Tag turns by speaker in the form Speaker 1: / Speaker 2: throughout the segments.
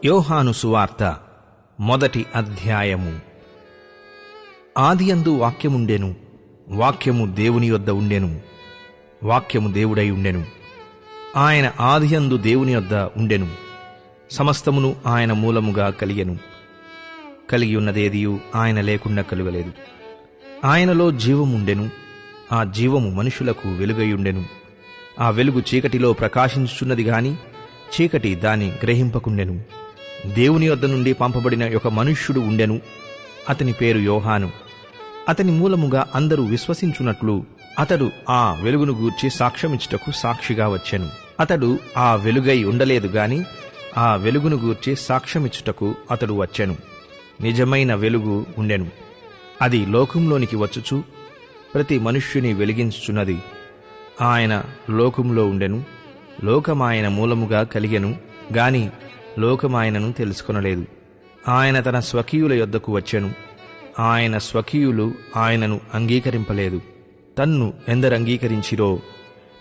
Speaker 1: యోహాను సువార్త మొదటి అధ్యాయము. ఆదియందు వాక్యముండెను, వాక్యము దేవుని యొద్ద ఉండెను, వాక్యము దేవుడై ఉండెను. ఆయన ఆదియందు దేవుని యొద్ద ఉండెను. సమస్తమును ఆయన మూలముగా కలిగెను. కలిగి ఉన్నదేదియు ఆయన లేకుండా కలుగలేదు. ఆయనలో జీవముండెను. ఆ జీవము మనుషులకు వెలుగైయుండెను. ఆ వెలుగు చీకటిలో ప్రకాశించుచున్నది గాని చీకటి దాని గ్రహింపకుండెను. దేవుని యొద్ద నుండి పంపబడిన ఒక మనుష్యుడు ఉండెను. అతని పేరు యోహాను. అతని మూలముగా అందరూ విశ్వసించున్నట్లు అతడు ఆ వెలుగును గూర్చి సాక్ష్యమిచ్చుటకు సాక్షిగా వచ్చెను. అతడు ఆ వెలుగై ఉండలేదు గాని ఆ వెలుగును గూర్చి సాక్ష్యమిచ్చుటకు అతడు వచ్చెను. నిజమైన వెలుగు ఉండెను. అది లోకంలోనికి వచ్చుచు ప్రతి మనుష్యుని వెలిగించుచున్నది. ఆయన లోకంలో ఉండెను. లోకమాయన మూలముగా కలిగెను గాని లోకమాయనను తెలుసుకొనలేదు. ఆయన తన స్వకీయుల యొద్దకు వచ్చెను. ఆయన స్వకీయులు ఆయనను అంగీకరింపలేదు. తన్ను ఎందరంగీకరించిరో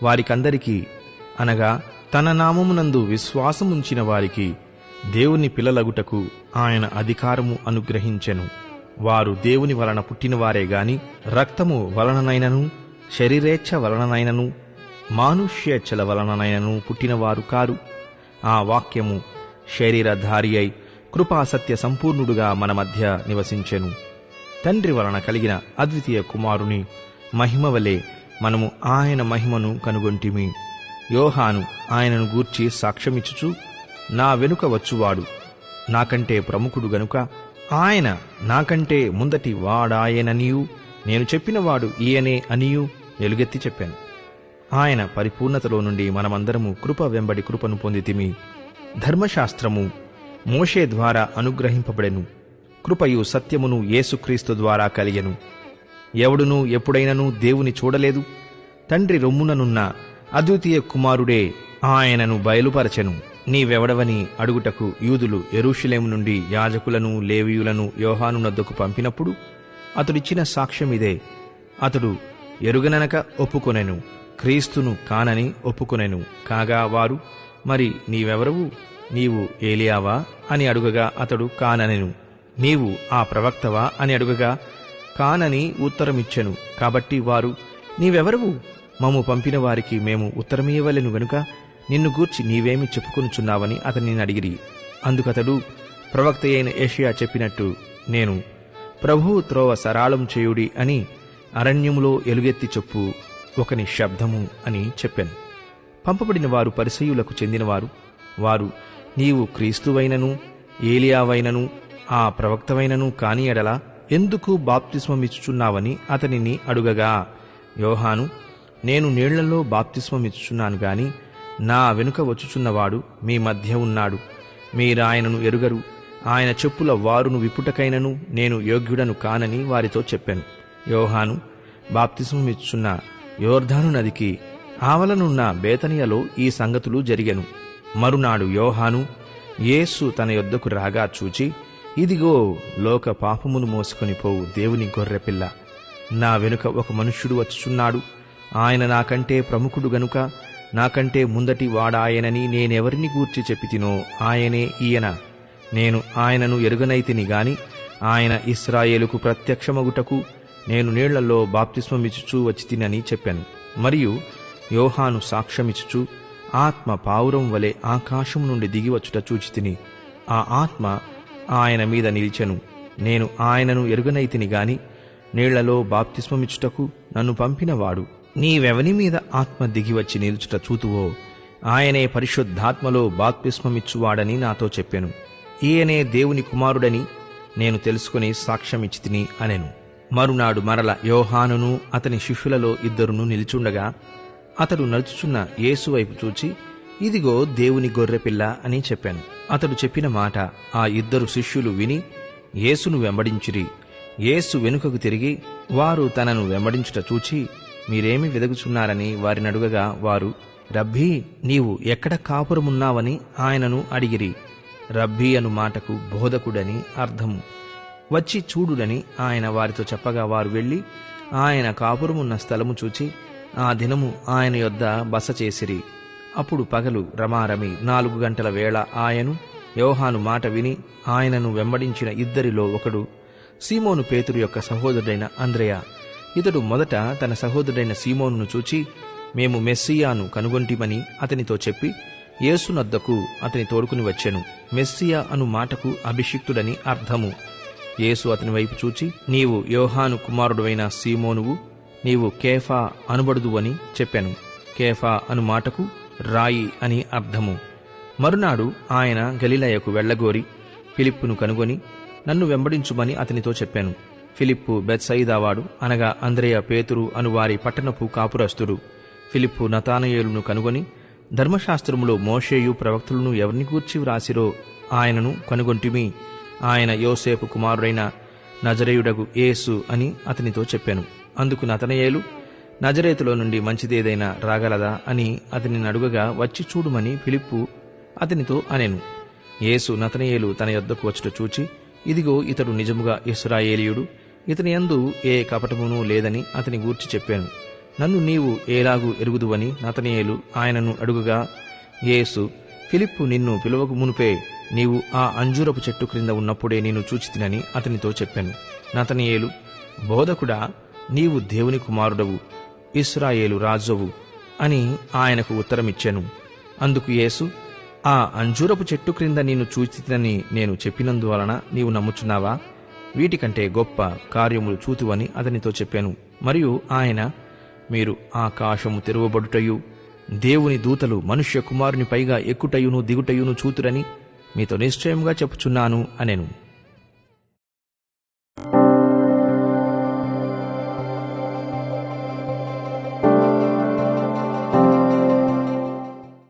Speaker 1: వారికందరికీ, అనగా తన నామమునందు విశ్వాసముంచిన వారికి దేవుని పిల్లలగుటకు ఆయన అధికారము అనుగ్రహించెను. వారు దేవుని వలన పుట్టినవారే గాని రక్తము వలననైనను, శరీరేచ్ఛ వలననైనను, మానుష్యేచ్ఛల వలననైనను పుట్టినవారు కారు. ఆ వాక్యము శరీరధారి అయి కృపాసత్య సంపూర్ణుడుగా మన మధ్య నివసించెను. తండ్రి వలన కలిగిన అద్వితీయ కుమారుని మహిమ వలె మనము ఆయన మహిమను కనుగొంటిమి. యోహాను ఆయనను గూర్చి సాక్ష్యమిచ్చుచు, నా వెనుక వచ్చువాడు నాకంటే ప్రముఖుడు గనుక ఆయన నాకంటే ముందటి వాడాయననియూ, నేను చెప్పినవాడు ఈయనే అనియూ ఎలుగెత్తి చెప్పాను. ఆయన పరిపూర్ణతలో నుండి మనమందరము కృప వెంబడి కృపను పొందితిమి. ధర్మశాస్త్రము మోషే ద్వారా అనుగ్రహింపబడెను. కృపయు సత్యమును యేసుక్రీస్తు ద్వారా కలిగెను. ఎవడునూ ఎప్పుడైనను దేవుని చూడలేదు. తండ్రి రొమ్ముననున్న అద్వితీయ కుమారుడే ఆయనను బయలుపరచెను. నీవెవడవని అడుగుటకు యూదులు యెరూషలేము నుండి యాజకులను లేవీయులను యోహాను నొద్దకు పంపినప్పుడు అతడిచ్చిన సాక్ష్యమిదే. అతడు ఎరుగననక ఒప్పుకొనెను, క్రీస్తును కానని ఒప్పుకొనెను. కాగా వారు, మరి నీవెవరవు? నీవు ఏలియావా అని అడుగగా అతడు కాననెను. నీవు ఆ ప్రవక్తవా అని అడుగగా కానని ఉత్తరమిచ్చెను. కాబట్టి వారు, నీవెవరవు? మమ్ము పంపిన వారికి మేము ఉత్తరమియ్యవలెను గనుక నిన్ను గూర్చి నీవేమి చెప్పుకొనుచున్నావని అతనిని అడిగిరి. అందుకతడు, ప్రవక్త అయిన యెషయా చెప్పినట్టు నేను ప్రభువు త్రోవ సరాళం చేయుడి అని అరణ్యములో ఎలుగెత్తి చెప్పు ఒకని శబ్దము అని చెప్పాను. పంపబడిన వారు పరిసయ్యులకు చెందినవారు. వారు, నీవు క్రీస్తువైనను ఏలియావైనను ఆ ప్రవక్తవైనను కాని ఎడల ఎందుకు బాప్తిస్మమిచ్చుచున్నావని అతనిని అడుగగా యోహాను, నేను నీళ్లలో బాప్తిస్మమిచ్చుచున్నాను గాని నా వెనుక వచ్చుచున్నవాడు మీ మధ్య ఉన్నాడు. మీరాయనను ఎరుగరు. ఆయన చెప్పుల వారును విప్పుటకైనను నేను యోగ్యుడను కానని వారితో చెప్పాను. యోహాను బాప్తిస్మమిచ్చుచున్న యోర్దాను నదికి ఆవలనున్న బేతనియలో ఈ సంగతులు జరిగెను. మరునాడు యోహాను యేసు తన యొద్దకు రాగా చూచి, ఇదిగో లోక పాపమును మోసుకొని పోవు దేవుని గొర్రెపిల్ల. నా వెనుక ఒక మనుష్యుడు వచ్చుచున్నాడు. ఆయన నాకంటే ప్రముఖుడు గనుక నాకంటే ముందటి వాడాయనని నేనెవరిని గూర్చి చెప్పితినో ఆయనే ఈయన. నేను ఆయనను ఎరుగనైతిని గాని ఆయన ఇశ్రాయేలుకు ప్రత్యక్షమగుటకు నేను నీళ్లలో బాప్తిస్మమిచ్చుచూ వచ్చితినని చెప్పాను. మరియు యోహాను సాక్ష్యమిచ్చుచు, ఆత్మ పావురం వలె ఆకాశం నుండి దిగివచ్చుట చూచితిని. ఆ ఆత్మ ఆయన మీద నిలిచెను. నేను ఆయనను ఎరుగనైతిని గాని నీళ్లలో బాప్తిస్మమిచ్చుటకు నన్ను పంపినవాడు నీవెవని మీద ఆత్మ దిగివచ్చి నిలుచుట చూతువో ఆయనే పరిశుద్ధాత్మలో బాప్తిస్మమిచ్చువాడని నాతో చెప్పెను. ఈయనే దేవుని కుమారుడని నేను తెలుసుకుని సాక్ష్యమిచ్చితిని అనెను. మరునాడు మరల యోహానును అతని శిష్యులలో ఇద్దరును నిలిచుండగా అతడు నడుచుచున్న యేసు వైపు చూచి, ఇదిగో దేవుని గొర్రెపిల్ల అని చెప్పాను. అతడు చెప్పిన మాట ఆ ఇద్దరు శిష్యులు విని యేసును వెంబడించిరి. యేసు వెనుకకు తిరిగి వారు తనను వెంబడించుట చూచి, మీరేమి వెదగుచున్నారని వారినడుగగా వారు, రబ్బీ, నీవు ఎక్కడ కాపురమున్నావని ఆయనను అడిగిరి. రబ్బీ అను మాటకు బోధకుడని అర్థము. వచ్చి చూడుడని ఆయన వారితో చెప్పగా వారు వెళ్లి ఆయన కాపురమున్న స్థలము చూచి ఆ దినము ఆయన యొద్ద బస చేసిరి. అప్పుడు పగలు రమారమి 4 గంటల వేళ ఆయను యోహాను మాట విని ఆయనను వెంబడించిన ఇద్దరిలో ఒకడు సీమోను పేతురు యొక్క సహోదరుడైన అంద్రెయ. ఇతడు మొదట తన సహోదరుడైన సీమోనును చూచి, మేము మెస్సియాను కనుగొంటిమని అతనితో చెప్పి యేసునొద్దకు అతని తోడుకుని వచ్చెను. మెస్సియా అను మాటకు అభిషిక్తుడని అర్థము. యేసు అతని వైపు చూచి, నీవు యోహాను కుమారుడువైన సీమోనువు, నీవు కేఫా అనుబడుదువని చెప్పాను. కేఫా అను మాటకు రాయి అని అర్థము. మరునాడు ఆయన గలిలయకు వెళ్లగోరి ఫిలిప్పును కనుగొని నన్ను వెంబడించుమని అతనితో చెప్పాను. ఫిలిప్పు బెత్సయిదావాడు, అనగా అంద్రెయ పేతురు అను వారి పట్టణపు కాపురస్తుడు. ఫిలిప్పు నతానయేలును కనుగొని ధర్మశాస్త్రములో మోషేయు ప్రవక్తలను ఎవరిని గూర్చి వ్రాసిరో ఆయనను కనుగొంటిమి, ఆయన యోసేపు కుమారుడైన నజరేయుడగు యేసు అని అతనితో చెప్పాను. అందుకు నతనయేలు, నజరేతులో నుండి మంచిదేదైనా రాగలదా అని అతనిని అడుగగా వచ్చి చూడుమని ఫిలిప్పు అతనితో అనెను. యేసు నతనయేలు తన యొద్దకు వచ్చుట చూచి, ఇదిగో ఇతడు నిజముగా ఇశ్రాయేలీయుడు, ఇతని యందు ఏ కపటమునూ లేదని అతని గూర్చి చెప్పాను. నన్ను నీవు ఏలాగు ఎరుగుదువని నతనయేలు ఆయనను అడుగగా, యేసు, ఫిలిప్పు నిన్ను పిలువకు మునుపే నీవు ఆ అంజూరపు చెట్టు క్రింద ఉన్నప్పుడే నేను చూచితినని అతనితో చెప్పాను. నతనయేలు, బోధకుడా, నీవు దేవుని కుమారుడవు, ఇశ్రాయేలు రాజువు అని ఆయనకు ఉత్తరమిచ్చెను. అందుకు యేసు, ఆ అంజూరపు చెట్టు క్రింద నిన్ను చూచితినని నేను చెప్పినందువలన నీవు నమ్ముచున్నావా? వీటికంటే గొప్ప కార్యములు చూతువని అతనితో చెప్పాను. మరియు ఆయన, మీరు ఆకాశము తెరువబడుటయు దేవుని దూతలు మనుష్య కుమారుని పైగా ఎక్కుటయును దిగుటయును చూతురని మీతో నిశ్చయముగా చెప్పుచున్నాను అనెను.